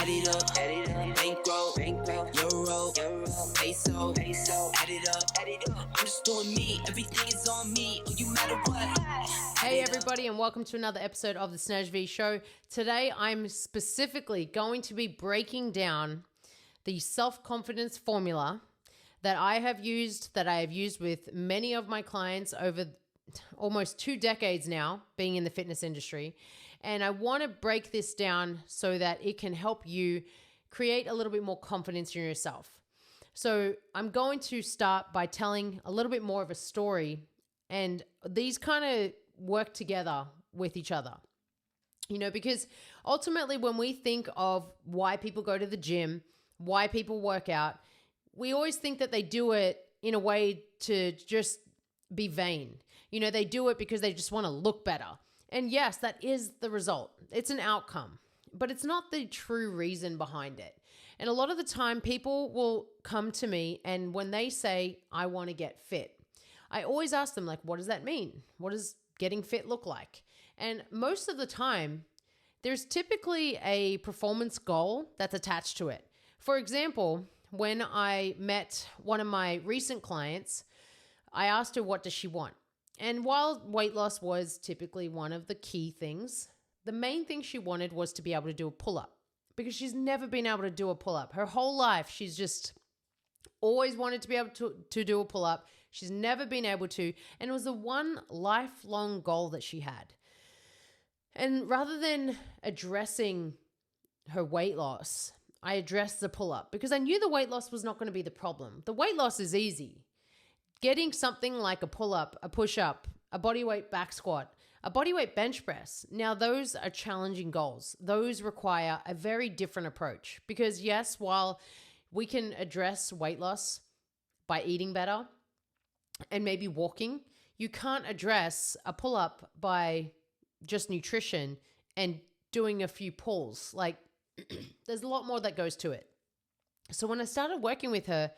Add it up, bankroll, euro, peso, add it up. I'm just doing me, everything is on me, you matter what. Hey everybody, and welcome to another episode of the Snaj V Show. Today I'm specifically going to be breaking down the self-confidence formula that I have used with many of my clients over almost 2 decades now, being in the fitness industry. And I want to break this down so that it can help you create a little bit more confidence in yourself. So I'm going to start by telling a little bit more of a story, and these kind of work together with each other. You know, because ultimately when we think of why people go to the gym, why people work out, we always think that they do it in a way to just be vain. You know, they do it because they just want to look better. And yes, that is the result. It's an outcome, but it's not the true reason behind it. And a lot of the time people will come to me, and when they say, I want to get fit, I always ask them, like, what does that mean? What does getting fit look like? And most of the time, there's typically a performance goal that's attached to it. For example, when I met one of my recent clients, I asked her, what does she want? And while weight loss was typically one of the key things, the main thing she wanted was to be able to do a pull-up, because she's never been able to do a pull-up. Her whole life, she's just always wanted to be able to do a pull-up. She's never been able to, and it was the one lifelong goal that she had. And rather than addressing her weight loss, I addressed the pull-up because I knew the weight loss was not going to be the problem. The weight loss is easy. Getting something like a pull-up, a push-up, a bodyweight back squat, a bodyweight bench press. Now, those are challenging goals. Those require a very different approach because, yes, while we can address weight loss by eating better and maybe walking, you can't address a pull-up by just nutrition and doing a few pulls. Like, there's a lot more that goes to it. So when I started working with her,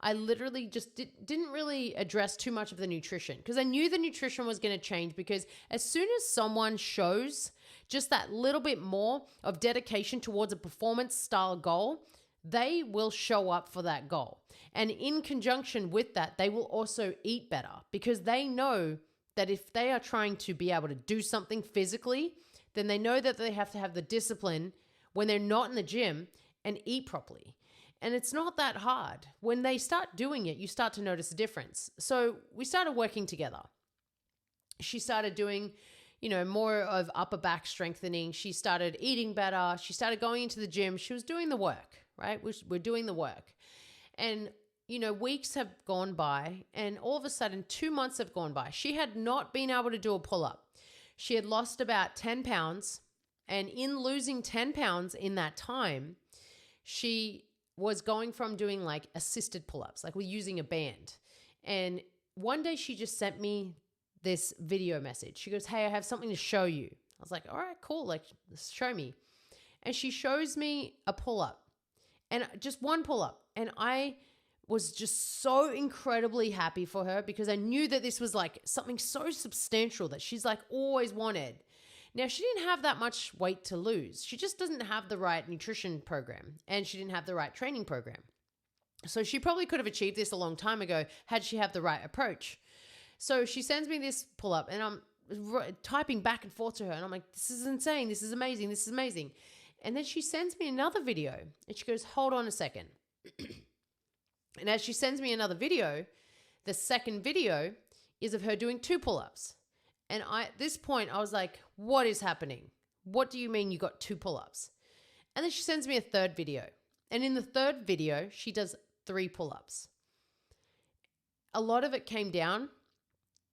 I literally just didn't really address too much of the nutrition because I knew the nutrition was going to change, because as soon as someone shows just that little bit more of dedication towards a performance style goal, they will show up for that goal. And in conjunction with that, they will also eat better because they know that if they are trying to be able to do something physically, then they know that they have to have the discipline when they're not in the gym and eat properly. And it's not that hard. When they start doing it, you start to notice a difference. So we started working together. She started doing, more of upper back strengthening. She started eating better. She started going into the gym. She was doing the work, right? We're doing the work. And, weeks have gone by, and all of a sudden 2 months have gone by. She had not been able to do a pull-up. She had lost about 10 pounds. And in losing 10 pounds in that time, she was going from doing like assisted pull-ups, like we're using a band. And one day she just sent me this video message. She goes, hey, I have something to show you. I was like, all right, cool. Like, show me. And she shows me a pull-up, and just one pull-up. And I was just so incredibly happy for her because I knew that this was like something so substantial that she's like always wanted. Now, she didn't have that much weight to lose. She just doesn't have the right nutrition program, and she didn't have the right training program. So she probably could have achieved this a long time ago had she had the right approach. So she sends me this pull-up, and I'm typing back and forth to her, and I'm like, this is insane. This is amazing. This is amazing. And then she sends me another video, and she goes, hold on a second. And as she sends me another video, the second video is of her doing 2 pull-ups. And at this point, I was like, what is happening? What do you mean you got 2 pull-ups? And then she sends me a third video. And in the third video, she does 3 pull-ups. A lot of it came down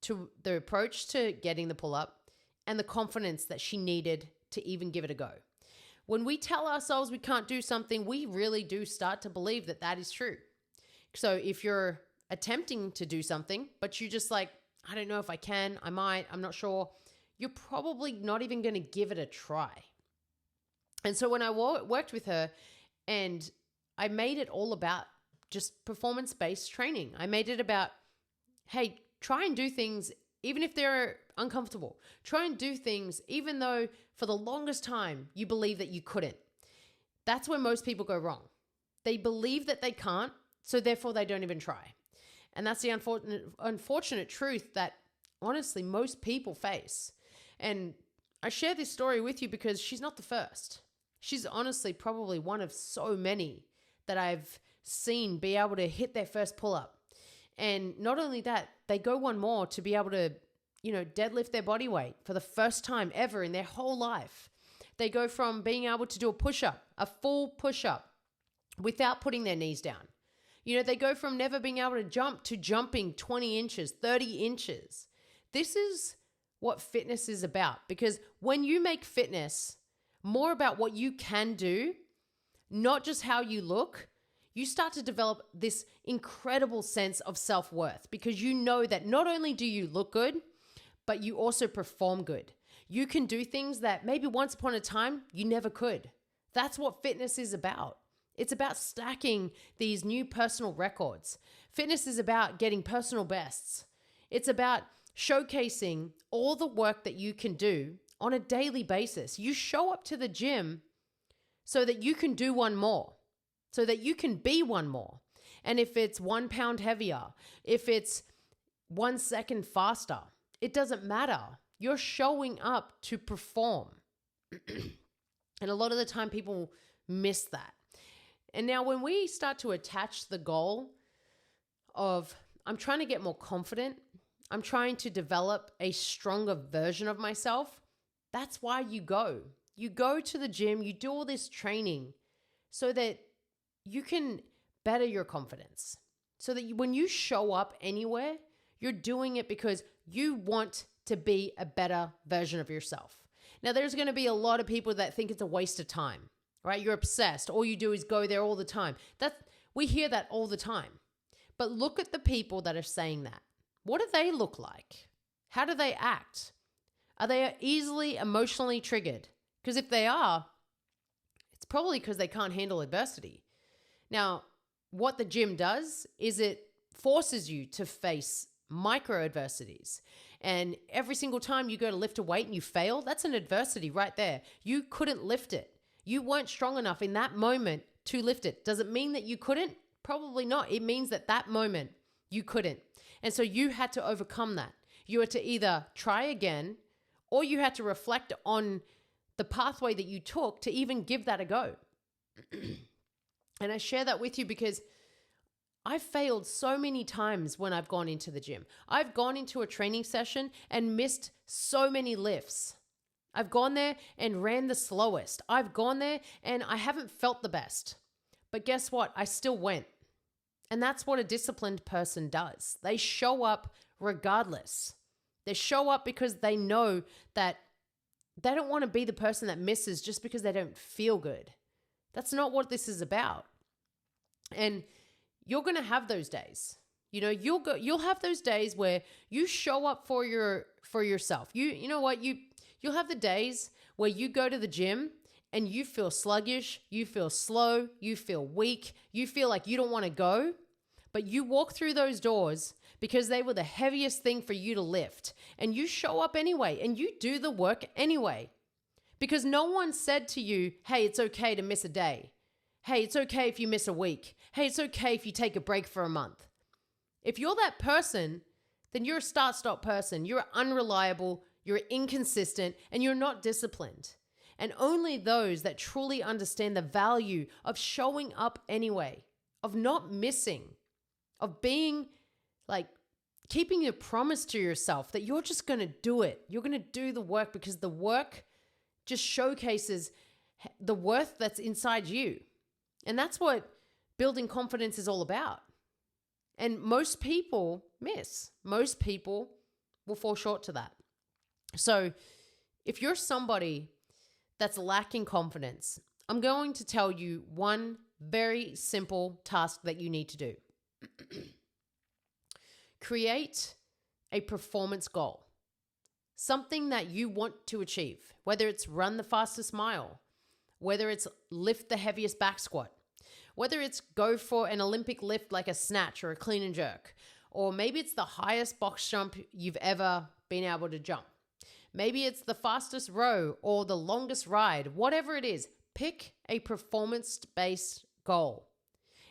to the approach to getting the pull-up and the confidence that she needed to even give it a go. When we tell ourselves we can't do something, we really do start to believe that that is true. So if you're attempting to do something, but you just like, I don't know if I can, I might, I'm not sure, you're probably not even going to give it a try. And so when I worked with her, and I made it all about just performance-based training. I made it about, hey, try and do things even if they're uncomfortable. Try and do things even though for the longest time you believe that you couldn't. That's where most people go wrong. They believe that they can't, so therefore they don't even try. And that's the unfortunate truth that honestly most people face. And I share this story with you because she's not the first. She's honestly probably one of so many that I've seen be able to hit their first pull-up. And not only that, they go one more to be able to, deadlift their body weight for the first time ever in their whole life. They go from being able to do a push-up, a full push-up, without putting their knees down. They go from never being able to jump to jumping 20 inches, 30 inches. This is what fitness is about, because when you make fitness more about what you can do, not just how you look, you start to develop this incredible sense of self-worth, because you know that not only do you look good, but you also perform good. You can do things that maybe once upon a time you never could. That's what fitness is about. It's about stacking these new personal records. Fitness is about getting personal bests. It's about showcasing all the work that you can do on a daily basis. You show up to the gym so that you can do one more, so that you can be one more. And if it's 1 pound heavier, if it's 1 second faster, it doesn't matter. You're showing up to perform. And a lot of the time people miss that. And now when we start to attach the goal of, I'm trying to get more confident, I'm trying to develop a stronger version of myself, that's why you go. You go to the gym, you do all this training so that you can better your confidence. So that when you show up anywhere, you're doing it because you want to be a better version of yourself. Now, there's going to be a lot of people that think it's a waste of time, right? You're obsessed. All you do is go there all the time. We hear that all the time. But look at the people that are saying that. What do they look like? How do they act? Are they easily emotionally triggered? Because if they are, it's probably because they can't handle adversity. Now, what the gym does is it forces you to face micro adversities. And every single time you go to lift a weight and you fail, that's an adversity right there. You couldn't lift it. You weren't strong enough in that moment to lift it. Does it mean that you couldn't? Probably not. It means that moment you couldn't. And so you had to overcome that. You had to either try again, or you had to reflect on the pathway that you took to even give that a go. And I share that with you because I've failed so many times when I've gone into the gym. I've gone into a training session and missed so many lifts. I've gone there and ran the slowest. I've gone there and I haven't felt the best. But guess what? I still went. And that's what a disciplined person does. They show up regardless. They show up because they know that they don't want to be the person that misses just because they don't feel good. That's not what this is about. And you're going to have those days. You'll have those days where you show up for yourself. You'll have the days where you go to the gym and you feel sluggish, you feel slow, you feel weak, you feel like you don't want to go, but you walk through those doors because they were the heaviest thing for you to lift, and you show up anyway and you do the work anyway. Because no one said to you, hey, it's okay to miss a day. Hey, it's okay if you miss a week. Hey, it's okay if you take a break for a month. If you're that person, then you're a start-stop person. You're unreliable, you're inconsistent, and you're not disciplined. And only those that truly understand the value of showing up anyway, of not missing, of being keeping your promise to yourself that you're just going to do it. You're going to do the work because the work just showcases the worth that's inside you. And that's what building confidence is all about. And most people miss. Most people will fall short to that. So if you're somebody that's lacking confidence, I'm going to tell you one very simple task that you need to do. Create a performance goal. Something that you want to achieve, whether it's run the fastest mile, whether it's lift the heaviest back squat, whether it's go for an Olympic lift like a snatch or a clean and jerk, or maybe it's the highest box jump you've ever been able to jump. Maybe it's the fastest row or the longest ride, whatever it is, Pick a performance-based goal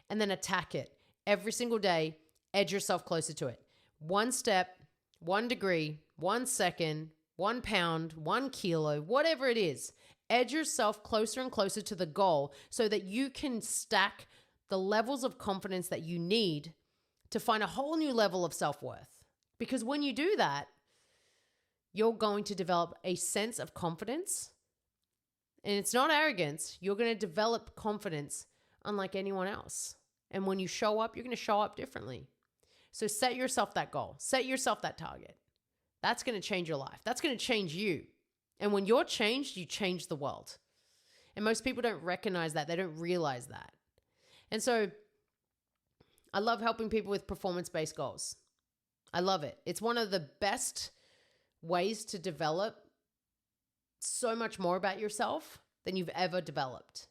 and then attack it every single day. Edge yourself closer to it. 1 step, 1 degree, 1 second, 1 pound, 1 kilo, whatever it is. Edge yourself closer and closer to the goal so that you can stack the levels of confidence that you need to find a whole new level of self-worth. Because when you do that, you're going to develop a sense of confidence. And it's not arrogance. You're going to develop confidence unlike anyone else. And when you show up, you're going to show up differently. So set yourself that goal. Set yourself that target. That's going to change your life. That's going to change you. And when you're changed, you change the world. And most people don't recognize that. They don't realize that. And so I love helping people with performance-based goals. I love it. It's one of the best ways to develop so much more about yourself than you've ever developed.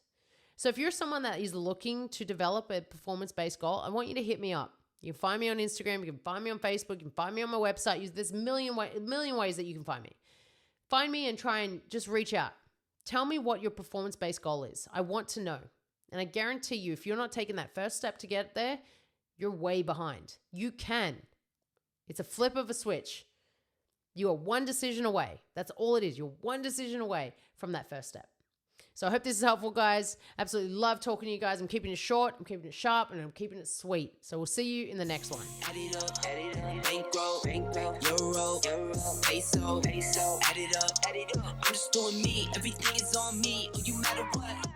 So if you're someone that is looking to develop a performance-based goal, I want you to hit me up. You can find me on Instagram. You can find me on Facebook. You can find me on my website. There's a million ways that you can find me. Find me and try and just reach out. Tell me what your performance-based goal is. I want to know. And I guarantee you, if you're not taking that first step to get there, you're way behind. You can. It's a flip of a switch. You are one decision away. That's all it is. You're one decision away from that first step. So I hope this is helpful, guys. Absolutely love talking to you guys. I'm keeping it short, I'm keeping it sharp, and I'm keeping it sweet. So we'll see you in the next one. Add it up, bankroll, euro, peso, add it up, I'm just doing me, everything is on me, oh, you matter what.